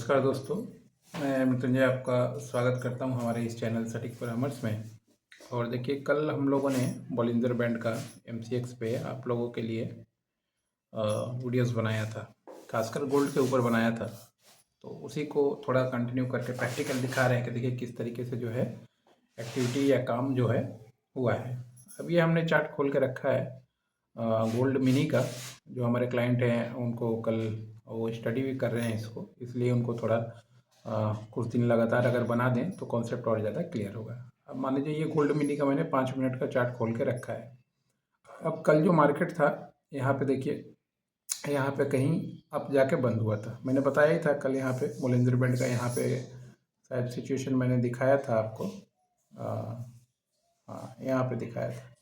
नमस्कार दोस्तों, मैं मृत्युंजय आपका स्वागत करता हूं हमारे इस चैनल सटीक परामर्श में। और देखिए, कल हम लोगों ने बॉलिंजर बैंड का एमसीएक्स पे आप लोगों के लिए वीडियोस बनाया था, खासकर गोल्ड के ऊपर बनाया था। तो उसी को थोड़ा कंटिन्यू करके प्रैक्टिकल दिखा रहे हैं कि देखिए किस तरीके से जो है एक्टिविटी या काम जो है हुआ है। अब ये हमने चार्ट खोल के रखा है गोल्ड मिनी का। जो हमारे क्लाइंट हैं उनको कल वो स्टडी भी कर रहे हैं इसको, इसलिए उनको थोड़ा कुछ दिन लगातार अगर बना दें तो कॉन्सेप्ट और ज़्यादा क्लियर होगा। अब मान लीजिए ये गोल्ड मिनी का मैंने 5 मिनट का चार्ट खोल के रखा है। अब कल जो मार्केट था, यहाँ पे देखिए, यहाँ पे कहीं अप जाके बंद हुआ था। मैंने बताया ही था कल यहाँ पे बॉलिंजर बैंड का, यहाँ पे शायद सिचुएशन मैंने दिखाया था आपको। हाँ, यहाँ पे दिखाया था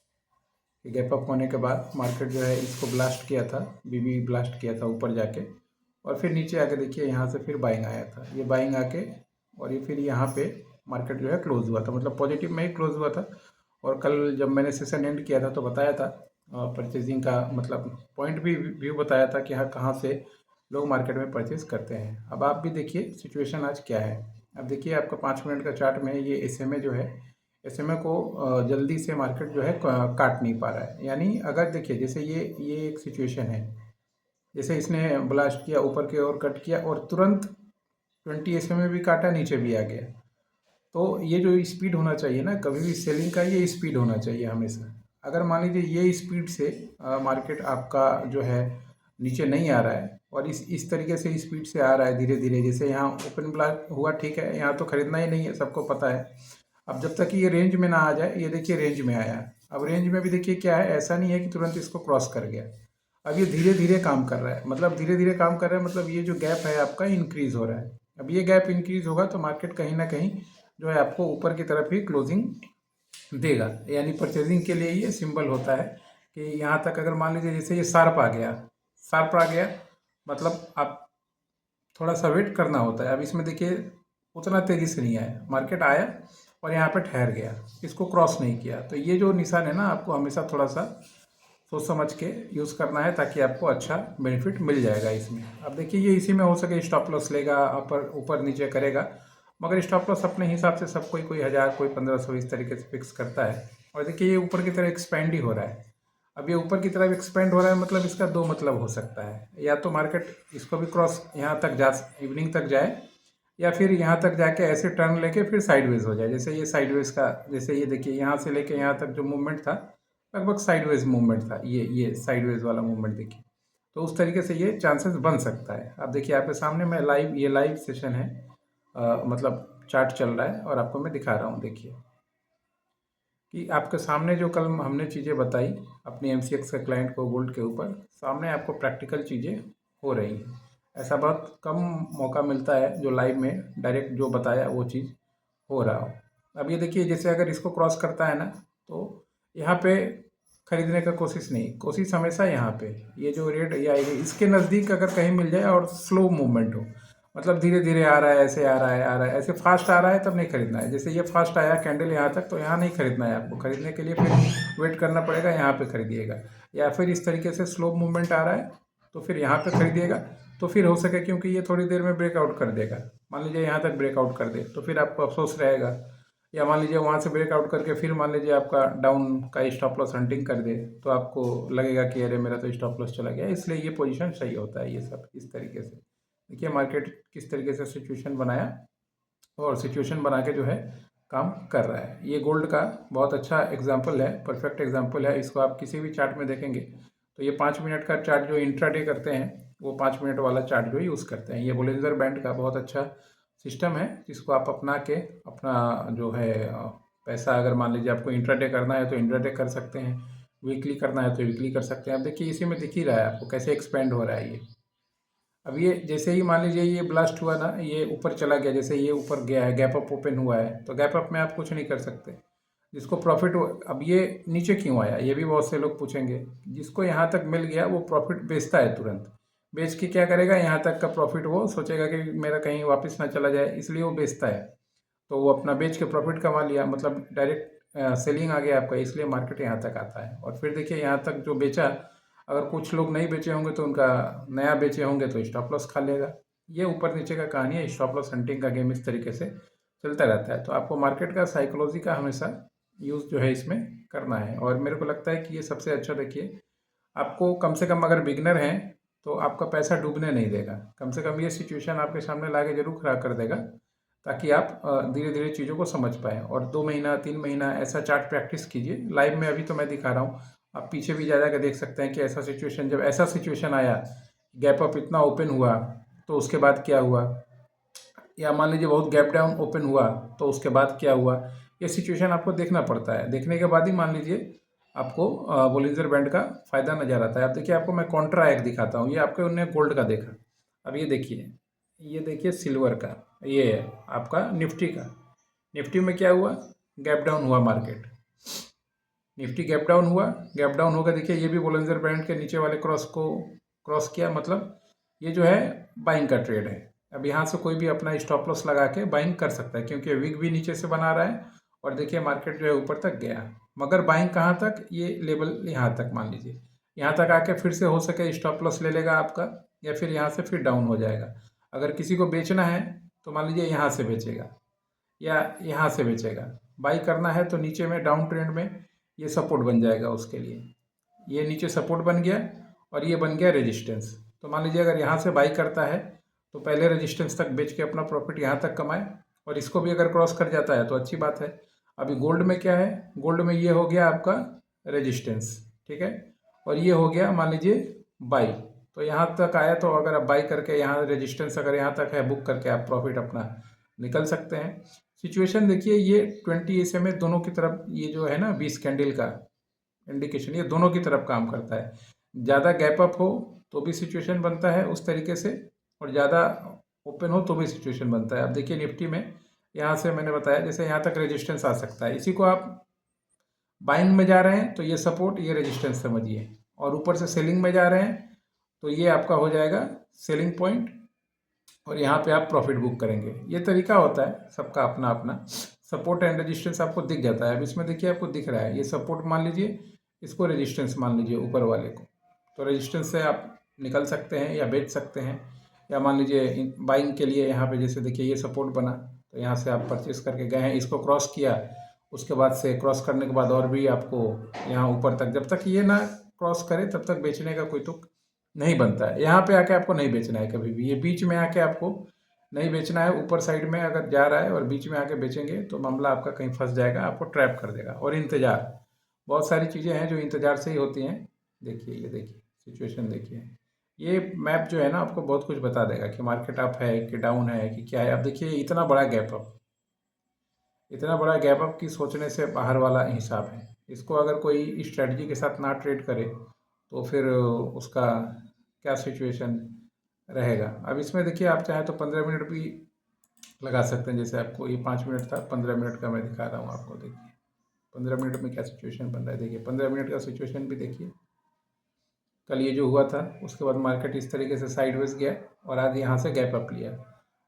कि गैप अप होने के बाद मार्केट जो है इसको ब्लास्ट किया था, बीबी ब्लास्ट किया था ऊपर जाके, और फिर नीचे आके देखिए यहाँ से फिर बाइंग आया था। ये बाइंग आके और ये फिर यहाँ पे मार्केट जो है क्लोज हुआ था, मतलब पॉजिटिव में ही क्लोज हुआ था। और कल जब मैंने सेशन एंड किया था तो बताया था परचेजिंग का मतलब पॉइंट भी व्यू बताया था कि हाँ कहाँ से लोग मार्केट में परचेज करते हैं। अब आप भी देखिए सिचुएशन आज क्या है। अब देखिए आपका 5 मिनट का चार्ट में ये SMA जो है, SMA को जल्दी से मार्केट जो है काट नहीं पा रहा है। यानी अगर देखिए जैसे ये एक सिचुएशन है, जैसे इसने ब्लास्ट किया, ऊपर की ओर कट किया और तुरंत 20 SMA भी काटा, नीचे भी आ गया। तो ये जो स्पीड होना चाहिए ना, कभी भी सेलिंग का ये स्पीड होना चाहिए हमेशा। अगर मान लीजिए ये स्पीड से मार्केट आपका जो है नीचे नहीं आ रहा है और इस तरीके से स्पीड से आ रहा है धीरे धीरे, जैसे यहाँ ओपन ब्लास्ट हुआ, ठीक है, यहाँ तो खरीदना ही नहीं है, सबको पता है। अब जब तक कि ये रेंज में ना आ जाए, ये देखिए रेंज में आया। अब रेंज में भी देखिए क्या है, ऐसा नहीं है कि तुरंत इसको क्रॉस कर गया। अब ये धीरे धीरे काम कर रहा है, मतलब धीरे धीरे काम कर रहा है, मतलब ये जो गैप है आपका इंक्रीज हो रहा है। अब ये गैप इंक्रीज होगा तो मार्केट कहीं ना कहीं जो है आपको ऊपर की तरफ ही क्लोजिंग देगा। यानी परचेजिंग के लिए ये सिंबल होता है कि यहाँ तक अगर मान लीजिए जैसे ये शार्प आ गया, शार्प आ गया, मतलब आप थोड़ा सा वेट करना होता है। अब इसमें देखिए उतना तेज़ी से नहीं आया, मार्केट आया और यहाँ पे ठहर गया, इसको क्रॉस नहीं किया। तो ये जो निशान है ना, आपको हमेशा थोड़ा सा सोच समझ के यूज़ करना है ताकि आपको अच्छा बेनिफिट मिल जाएगा इसमें। अब देखिए ये इसी में हो सके स्टॉप लॉस लेगा, अपर ऊपर नीचे करेगा, मगर स्टॉप लॉस अपने हिसाब से सब कोई 1000 कोई 1500 इस तरीके से फिक्स करता है। और देखिए ये ऊपर की तरफ एक्सपेंड ही हो रहा है। अब ये ऊपर की तरफ एक्सपेंड हो रहा है, मतलब इसका दो मतलब हो सकता है, या तो मार्केट इसको भी क्रॉस यहाँ तक जा, इवनिंग तक जाए, या फिर यहाँ तक जाके ऐसे टर्न लेके फिर साइडवेज हो जाए। जैसे ये साइडवेज का, जैसे ये देखिए यहाँ से लेके यहाँ तक जो मूवमेंट था लगभग साइडवेज मूवमेंट था, ये साइडवेज वाला मूवमेंट देखिए। तो उस तरीके से ये चांसेस बन सकता है। अब देखिए आपके सामने मैं लाइव, ये लाइव सेशन है, मतलब चार्ट चल रहा है और आपको मैं दिखा रहा हूँ। देखिए कि आपके सामने जो कल हमने चीज़ें बताई अपनी एमसीएक्स के क्लाइंट को गोल्ड के ऊपर, सामने आपको प्रैक्टिकल चीज़ें हो रही हैं। ऐसा बहुत कम मौका मिलता है जो लाइव में डायरेक्ट जो बताया वो चीज़ हो रहा हो। अब ये देखिए जैसे अगर इसको क्रॉस करता है ना, तो यहाँ पे खरीदने का कोशिश नहीं, कोशिश हमेशा यहाँ पे ये जो रेट या इसके नज़दीक अगर कहीं मिल जाए और स्लो मूवमेंट हो, मतलब धीरे धीरे आ रहा है, ऐसे आ रहा है, आ रहा है, ऐसे फास्ट आ रहा है, तब नहीं खरीदना है। जैसे ये फास्ट आया कैंडल यहाँ तक, तो यहाँ नहीं खरीदना है आपको। खरीदने के लिए फिर वेट करना पड़ेगा, यहाँ पे खरीदिएगा। या फिर इस तरीके से स्लो मूवमेंट आ रहा है तो फिर यहाँ पे खरीदिएगा। तो फिर हो सके, क्योंकि ये थोड़ी देर में ब्रेकआउट कर देगा, मान लीजिए यहाँ तक ब्रेकआउट कर दे तो फिर आपको अफसोस रहेगा। या मान लीजिए वहाँ से ब्रेकआउट करके फिर मान लीजिए आपका डाउन का स्टॉप लॉस हंटिंग कर दे, तो आपको लगेगा कि अरे मेरा तो स्टॉप लॉस चला गया। इसलिए ये पोजीशन सही होता है, ये सब इस तरीके से। देखिए मार्केट किस तरीके से सिचुएशन बनाया और सिचुएशन बना के जो है काम कर रहा है। ये गोल्ड का बहुत अच्छा एग्जाम्पल है, परफेक्ट एग्जाम्पल है। इसको आप किसी भी चार्ट में देखेंगे तो ये 5 मिनट का चार्ट जो इंट्राडे करते हैं वो 5 मिनट वाला चार्ट जो यूज़ करते हैं। ये बॉलिंजर बैंड का बहुत अच्छा सिस्टम है जिसको आप अपना के अपना जो है पैसा, अगर मान लीजिए आपको इंट्राडे करना है तो इंट्राडे कर सकते हैं, वीकली करना है तो वीकली कर सकते हैं। अब देखिए इसी में दिख ही रहा है आपको कैसे एक्सपेंड हो रहा है ये। अब ये जैसे ही मान लीजिए ये ब्लास्ट हुआ ना, ये ऊपर चला गया, जैसे ये ऊपर गया है, गैप अप ओपन हुआ है, तो गैप अप में आप कुछ नहीं कर सकते। जिसको प्रॉफिट, अब ये नीचे क्यों आया ये भी बहुत से लोग पूछेंगे। जिसको यहाँ तक मिल गया वो प्रॉफिट बेचता है तुरंत। बेच के क्या करेगा, यहाँ तक का प्रॉफिट वो सोचेगा कि मेरा कहीं वापस ना चला जाए, इसलिए वो बेचता है। तो वो अपना बेच के प्रॉफिट कमा लिया, मतलब डायरेक्ट सेलिंग आ गया आपका, इसलिए मार्केट यहाँ तक आता है। और फिर देखिए यहाँ तक जो बेचा, अगर कुछ लोग नहीं बेचे होंगे तो उनका, नया बेचे होंगे तो स्टॉप लॉस खा लेगा। ये ऊपर नीचे का कहानी है, स्टॉप लॉस हंटिंग का गेम इस तरीके से चलता रहता है। तो आपको मार्केट का साइकोलॉजी का हमेशा यूज़ जो है इसमें करना है। और मेरे को लगता है कि ये सबसे अच्छा, देखिए आपको कम से कम अगर बिगनर हैं तो आपका पैसा डूबने नहीं देगा। कम से कम ये सिचुएशन आपके सामने ला के जरूर खड़ा कर देगा, ताकि आप धीरे धीरे चीज़ों को समझ पाएँ। और 2 महीना 3 महीना ऐसा चार्ट प्रैक्टिस कीजिए। लाइव में अभी तो मैं दिखा रहा हूँ, आप पीछे भी जा जा के देख सकते हैं कि ऐसा सिचुएशन, जब ऐसा सिचुएशन आया, गैप अप इतना ओपन हुआ तो उसके बाद क्या हुआ, या मान लीजिए बहुत गैप डाउन ओपन हुआ तो उसके बाद क्या हुआ। ये सिचुएशन आपको देखना पड़ता है। देखने के बाद ही मान लीजिए आपको बोलिंजर बैंड का फ़ायदा नज़र आता है। अब देखिए आपको मैं कॉन्ट्रा एक दिखाता हूँ। ये आपके उन्होंने गोल्ड का देखा, अब ये देखिए सिल्वर का, ये है आपका निफ्टी का। निफ्टी में क्या हुआ, गैप डाउन हुआ मार्केट, निफ्टी गैप डाउन हुआ। गैप डाउन होकर देखिए ये भी बोलिंजर बैंड के नीचे वाले क्रॉस को क्रॉस किया, मतलब ये जो है बाइंग का ट्रेड है। अब यहाँ से कोई भी अपना स्टॉप लॉस लगा के बाइंग कर सकता है, क्योंकि विग भी नीचे से बना रहा है और देखिए मार्केट जो है ऊपर तक गया। मगर बाइंग कहाँ तक, ये लेवल यहाँ तक, मान लीजिए यहाँ तक आके फिर से हो सके स्टॉप लॉस ले लेगा आपका, या फिर यहाँ से फिर डाउन हो जाएगा। अगर किसी को बेचना है तो मान लीजिए यहाँ से बेचेगा या यहाँ से बेचेगा। बाई करना है तो नीचे में डाउन ट्रेंड में ये सपोर्ट बन जाएगा उसके लिए। ये नीचे सपोर्ट बन गया और ये बन गया रेजिस्टेंस। तो मान लीजिए अगर यहाँ से बाई करता है तो पहले रेजिस्टेंस तक बेच के अपना प्रॉफिट यहाँ तक कमाए, और इसको भी अगर क्रॉस कर जाता है तो अच्छी बात है। अभी गोल्ड में क्या है, गोल्ड में ये हो गया आपका रेजिस्टेंस, ठीक है, और ये हो गया मान लीजिए बाई। तो यहाँ तक आया तो अगर आप बाई करके यहाँ रेजिस्टेंस अगर यहाँ तक है, बुक करके आप प्रॉफिट अपना निकल सकते हैं। सिचुएशन देखिए, ये 20 SMA दोनों की तरफ, ये जो है ना 20 कैंडल का इंडिकेशन, ये दोनों की तरफ काम करता है। ज़्यादा गैप अप हो तो भी सिचुएशन बनता है उस तरीके से, और ज़्यादा ओपन हो तो भी सिचुएशन बनता है। अब देखिए निफ्टी में यहाँ से मैंने बताया जैसे यहाँ तक रेजिस्टेंस आ सकता है, इसी को आप बाइंग में जा रहे हैं तो ये सपोर्ट ये रेजिस्टेंस समझिए, और ऊपर से सेलिंग में जा रहे हैं तो ये आपका हो जाएगा सेलिंग पॉइंट, और यहाँ पे आप प्रॉफिट बुक करेंगे। ये तरीका होता है सबका अपना अपना। सपोर्ट एंड रेजिस्टेंस आपको दिख जाता है। अब इसमें देखिए आपको दिख रहा है, ये सपोर्ट मान लीजिए, इसको रेजिस्टेंस मान लीजिए ऊपर वाले को। तो रेजिस्टेंस से आप निकल सकते हैं या बेच सकते हैं, या मान लीजिए बाइंग के लिए यहाँ पे जैसे देखिए ये सपोर्ट बना तो यहाँ से आप परचेस करके गए हैं, इसको क्रॉस किया, उसके बाद से क्रॉस करने के बाद और भी आपको यहाँ ऊपर तक, जब तक ये ना क्रॉस करे तब तक बेचने का कोई तुक नहीं बनता है। यहाँ पे आके आपको नहीं बेचना है कभी भी, ये बीच में आके आपको नहीं बेचना है। ऊपर साइड में अगर जा रहा है और बीच में आके बेचेंगे तो मामला आपका कहीं फंस जाएगा, आपको ट्रैप कर देगा। और इंतज़ार, बहुत सारी चीज़ें हैं जो इंतज़ार से ही होती हैं। देखिए ये देखिए सिचुएशन देखिए, ये मैप जो है ना आपको बहुत कुछ बता देगा कि मार्केट अप है कि डाउन है कि क्या है। अब देखिए इतना बड़ा गैप अप, इतना बड़ा गैप अप की सोचने से बाहर वाला हिसाब है। इसको अगर कोई स्ट्रेटजी के साथ ना ट्रेड करे तो फिर उसका क्या सिचुएशन रहेगा। अब इसमें देखिए आप चाहें तो 15 मिनट भी लगा सकते हैं। जैसे आपको ये 5 मिनट था, 15 मिनट का मैं दिखा रहा हूँ आपको। देखिए 15 मिनट में क्या सिचुएशन बन रहा है। देखिए 15 मिनट का सिचुएशन भी देखिए, कल ये जो हुआ था उसके बाद मार्केट इस तरीके से साइडवेज गया और आज यहाँ से गैप अप लिया,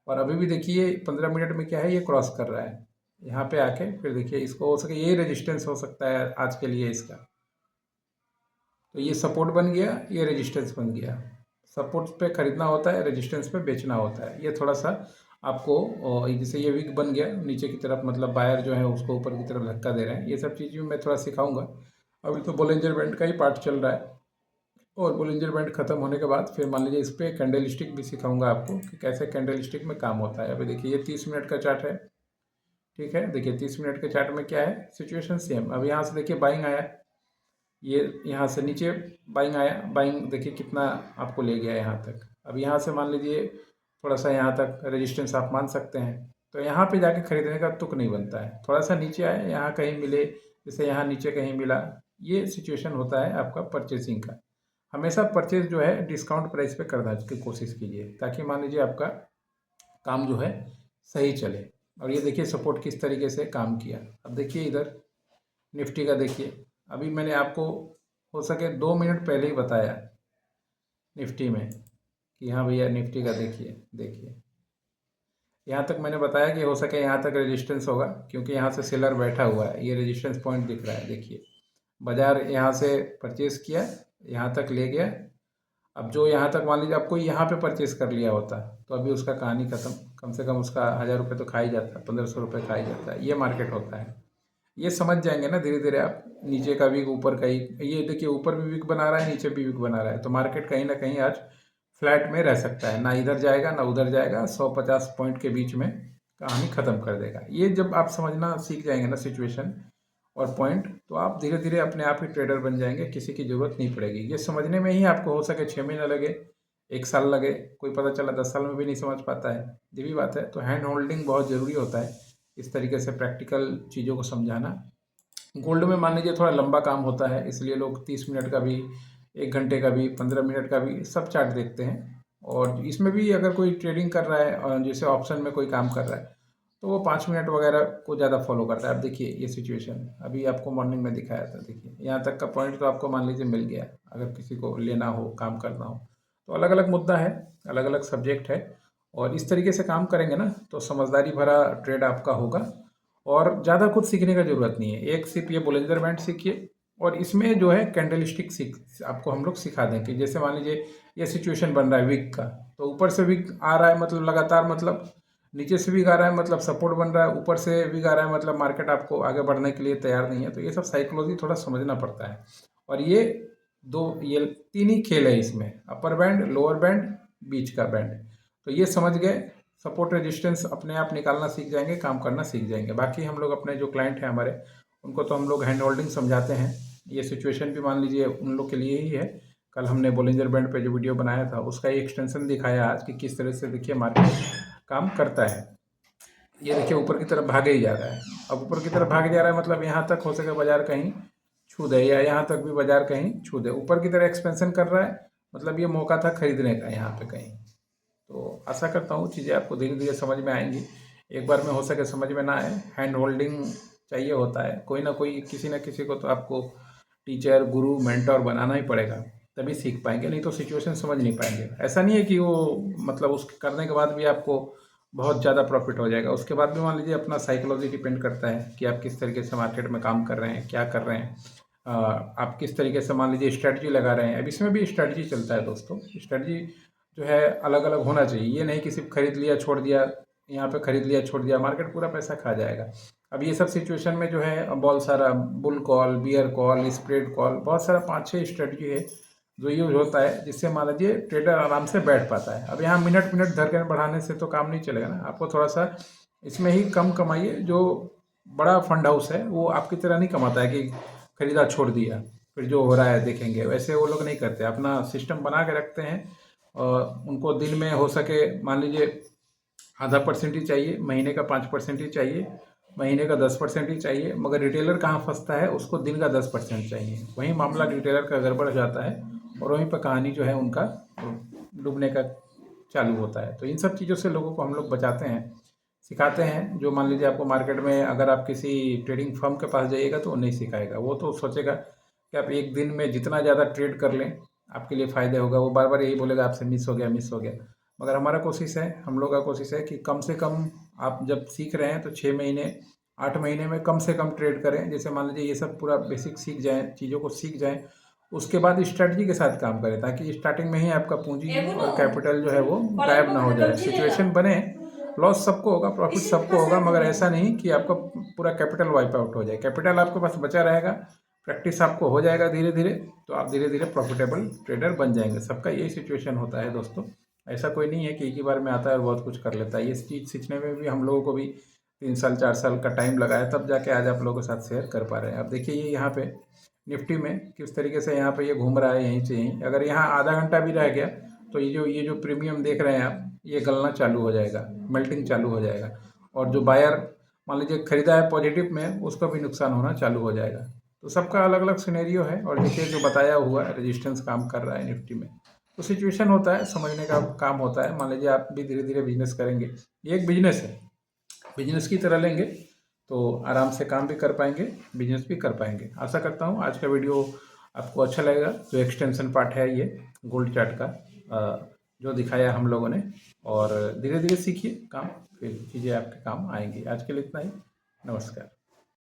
और अभी भी देखिए 15 मिनट में क्या है, ये क्रॉस कर रहा है यहाँ पे आके। फिर देखिए इसको हो सके ये रेजिस्टेंस हो सकता है आज के लिए इसका, तो ये सपोर्ट बन गया, ये रेजिस्टेंस बन गया। सपोर्ट पे खरीदना होता है, रेजिस्टेंस पे बेचना होता है। ये थोड़ा सा आपको जैसे ये वीक बन गया नीचे की तरफ, मतलब बायर जो है उसको ऊपर की तरफ धक्का दे रहे हैं। ये सब चीज़ भी मैं थोड़ा सिखाऊंगा। अभी तो बोलिंजर बैंड का ही पार्ट चल रहा है, और बोलिंजर बैंड खत्म होने के बाद फिर मान लीजिए इस पर कैंडल स्टिक भी सिखाऊंगा आपको कि कैसे कैंडल स्टिक में काम होता है। अभी देखिए ये 30 मिनट का चार्ट है, ठीक है। देखिए 30 मिनट के चार्ट में क्या है सिचुएशन सेम। अब यहाँ से देखिए बाइंग आया, ये यहाँ से नीचे बाइंग आया, बाइंग देखिए कितना आपको ले गया यहाँ तक। अब यहाँ से मान लीजिए थोड़ा सा यहाँ तक रेजिस्टेंस आप मान सकते हैं, तो यहाँ पे जाके खरीदने का तुक नहीं बनता है। थोड़ा सा नीचे आए, यहाँ कहीं मिले, जैसे यहाँ नीचे कहीं मिला, ये सिचुएशन होता है आपका परचेसिंग का। हमेशा परचेज जो है डिस्काउंट प्राइस पे करने की कोशिश कीजिए, ताकि मान लीजिए आपका काम जो है सही चले। और ये देखिए सपोर्ट किस तरीके से काम किया। अब देखिए इधर निफ्टी का देखिए, अभी मैंने आपको हो सके 2 मिनट पहले ही बताया निफ्टी में कि हाँ भैया निफ्टी का देखिए, देखिए यहाँ तक मैंने बताया कि हो सके यहाँ तक रेजिस्टेंस होगा, क्योंकि यहाँ से सेलर बैठा हुआ है, ये रेजिस्टेंस पॉइंट दिख रहा है। देखिए बाजार यहाँ से परचेस किया, यहाँ तक ले गया, अब जो यहाँ तक मान लीजिए आपको यहाँ पे परचेस कर लिया होता तो अभी उसका कहानी ख़त्म। कम से कम उसका 1000 रुपये तो खा ही जाता है, 1500 रुपये खा ही जाता है। ये मार्केट होता है। ये समझ जाएंगे ना धीरे धीरे आप, नीचे का वीक ऊपर का ही। ये देखिए ऊपर भी वीक बना रहा है, नीचे भी वीक बना रहा है, तो मार्केट कहीं ना कहीं आज फ्लैट में रह सकता है, ना इधर जाएगा ना उधर जाएगा, 150 पॉइंट के बीच में कहानी ख़त्म कर देगा। ये जब आप समझना सीख जाएंगे ना सिचुएशन और पॉइंट, तो आप धीरे धीरे अपने आप ही ट्रेडर बन जाएंगे, किसी की ज़रूरत नहीं पड़ेगी। ये समझने में ही आपको हो सके 6 महीना लगे, 1 साल लगे, कोई पता चला 10 साल में भी नहीं समझ पाता है, ये भी बात है। तो हैंड होल्डिंग बहुत ज़रूरी होता है, इस तरीके से प्रैक्टिकल चीज़ों को समझाना। गोल्ड में मान लीजिए थोड़ा लंबा काम होता है, इसलिए लोग 30 मिनट का भी, 1 घंटे का भी, 15 मिनट का भी सब चार्ट देखते हैं। और इसमें भी अगर कोई ट्रेडिंग कर रहा है और जैसे ऑप्शन में कोई काम कर रहा है, तो वो 5 मिनट वगैरह को ज़्यादा फॉलो करता है। अब देखिए ये सिचुएशन अभी आपको मॉर्निंग में दिखाया था, देखिए यहाँ तक का पॉइंट तो आपको मान लीजिए मिल गया। अगर किसी को लेना हो, काम करना हो, तो अलग अलग मुद्दा है, अलग अलग सब्जेक्ट है, और इस तरीके से काम करेंगे ना तो समझदारी भरा ट्रेड आपका होगा। और ज़्यादा कुछ सीखने का ज़रूरत नहीं है, एक सिर्फ ये बोलेंजर बैंड सीखिए, और इसमें जो है कैंडलस्टिक सीख आपको हम लोग सिखा दें कि जैसे मान लीजिए ये सिचुएशन बन रहा है वीक का, तो ऊपर से वीक आ रहा है मतलब लगातार, मतलब नीचे से वीक आ रहा है मतलब सपोर्ट बन रहा है, ऊपर से वीक आ रहा है मतलब मार्केट आपको आगे बढ़ने के लिए तैयार नहीं है। तो ये सब साइकोलॉजी थोड़ा समझना पड़ता है। और ये तीन ही खेल है इसमें, अपर बैंड, लोअर बैंड, बीच का बैंड। तो ये समझ गए, सपोर्ट रेजिस्टेंस अपने आप निकालना सीख जाएंगे, काम करना सीख जाएंगे। बाकी हम लोग अपने जो क्लाइंट हैं हमारे, उनको तो हम लोग हैंड होल्डिंग समझाते हैं। ये सिचुएशन भी मान लीजिए उन लोग के लिए ही है। कल हमने बोलिंजर बैंड पे जो वीडियो बनाया था उसका ही एक्सटेंशन दिखाया आज कि किस तरह से देखिए मार्केट काम करता है। ये देखिए ऊपर की तरफ भागे ही जा रहा है। अब ऊपर की तरफ भाग जा रहा है मतलब यहाँ तक हो सके बाजार कहीं छू दे, या यहाँ तक भी बाजार कहीं छू दे। ऊपर की तरफ एक्सपेंशन कर रहा है मतलब ये मौका था खरीदने का यहाँ पे कहीं। तो आशा करता हूँ चीज़ें आपको धीरे धीरे समझ में आएंगी। एक बार में हो सके समझ में ना आए, हैंड होल्डिंग चाहिए होता है। कोई ना कोई, किसी ना किसी को तो आपको टीचर, गुरु, मेंटर बनाना ही पड़ेगा, तभी सीख पाएंगे, नहीं तो सिचुएशन समझ नहीं पाएंगे। ऐसा नहीं है कि वो मतलब उस करने के बाद भी आपको बहुत ज़्यादा प्रॉफिट हो जाएगा। उसके बाद भी मान लीजिए अपना साइकोलॉजी डिपेंड करता है कि आप किस तरीके से मार्केट में काम कर रहे हैं, क्या कर रहे हैं, आप किस तरीके से मान लीजिए स्ट्रेटजी लगा रहे हैं। अब इसमें भी स्ट्रेटजी चलता है दोस्तों। स्ट्रेटजी जो है अलग अलग होना चाहिए, ये नहीं कि सिर्फ खरीद लिया छोड़ दिया, यहाँ पे खरीद लिया छोड़ दिया, मार्केट पूरा पैसा खा जाएगा। अब ये सब सिचुएशन में जो है बहुत सारा bull call, bear call, spread call, बहुत सारा 5-6 स्ट्रेटजी है जो यूज होता है, जिससे मान लीजिए ट्रेडर आराम से बैठ पाता है। अब यहाँ मिनट मिनट धड़कन बढ़ाने से तो काम नहीं चलेगा ना, आपको थोड़ा सा इसमें ही कम कमाइए। जो बड़ा फंड हाउस है वो आपकी तरह नहीं कमाता है कि खरीदा छोड़ दिया फिर जो हो रहा है देखेंगे, वैसे वो लोग नहीं करते, अपना सिस्टम बना के रखते हैं। और उनको दिन में हो सके मान लीजिए ½ % ही चाहिए, महीने का 5% ही चाहिए, महीने का 10% ही चाहिए। मगर रिटेलर कहाँ फंसता है, उसको दिन का 10% चाहिए। वहीं मामला रिटेलर का गड़बड़ जाता है और वहीं पर कहानी जो है उनका डूबने का चालू होता है। तो इन सब चीज़ों से लोगों को हम लोग बचाते हैं, सिखाते हैं। जो मान लीजिए आपको मार्केट में अगर आप किसी ट्रेडिंग फर्म के पास जाइएगा तो वो नहीं सिखाएगा, वो तो सोचेगा कि आप एक दिन में जितना ज़्यादा ट्रेड कर लें आपके लिए फ़ायदा होगा। वो बार बार यही बोलेगा आपसे मिस हो गया, मिस हो गया। मगर हमारा कोशिश है, हम लोग का कोशिश है कि कम से कम आप जब सीख रहे हैं तो 6 महीने, 8 महीने में कम से कम ट्रेड करें। जैसे मान लीजिए ये सब पूरा बेसिक सीख जाएँ, चीज़ों को सीख जाएँ, उसके बाद स्ट्रैटेजी के साथ काम करें, ताकि स्टार्टिंग में ही आपका पूंजी और कैपिटल जो है वो गायब ना हो जाए। सिचुएशन बने, लॉस सबको होगा, प्रॉफिट सबको होगा, मगर ऐसा नहीं कि आपका पूरा कैपिटल वाइप आउट हो जाए। कैपिटल आपके पास बचा रहेगा, प्रैक्टिस आपको हो जाएगा धीरे धीरे, तो आप धीरे धीरे प्रॉफिटेबल ट्रेडर बन जाएंगे। सबका यही सिचुएशन होता है दोस्तों। ऐसा कोई नहीं है कि एक ही बार में आता है और बहुत कुछ कर लेता है। ये चीज़ सीखने में भी हम लोगों को भी 3 साल 4 साल का टाइम लगा है, तब जाके आज आप लोगों के साथ शेयर कर पा रहे हैं। अब देखिए ये यहाँ पे निफ्टी में किस तरीके से यहाँ पे ये घूम रहा है यहीं से यहीं। अगर यहाँ आधा घंटा भी रह गया तो ये जो प्रीमियम देख रहे हैं आप, ये गलना चालू हो जाएगा, मेल्टिंग चालू हो जाएगा। और जो बायर मान लीजिए खरीदा है पॉजिटिव में, उसका भी नुकसान होना चालू हो जाएगा। तो सबका अलग अलग सिनेरियो है। और देखिए जो बताया हुआ रेजिस्टेंस काम कर रहा है निफ्टी में, तो सिचुएशन होता है, समझने का काम होता है। मान लीजिए आप भी धीरे धीरे बिजनेस करेंगे, ये एक बिजनेस है, बिजनेस की तरह लेंगे तो आराम से काम भी कर पाएंगे, बिजनेस भी कर पाएंगे। आशा करता हूँ आज का वीडियो आपको अच्छा लगेगा। जो एक्सटेंशन पार्ट है ये गोल्ड चार्ट का जो दिखाया हम लोगों ने, और धीरे धीरे सीखिए काम, फिर चीज़ें आपके काम आएंगी। आज के लिए इतना ही, नमस्कार।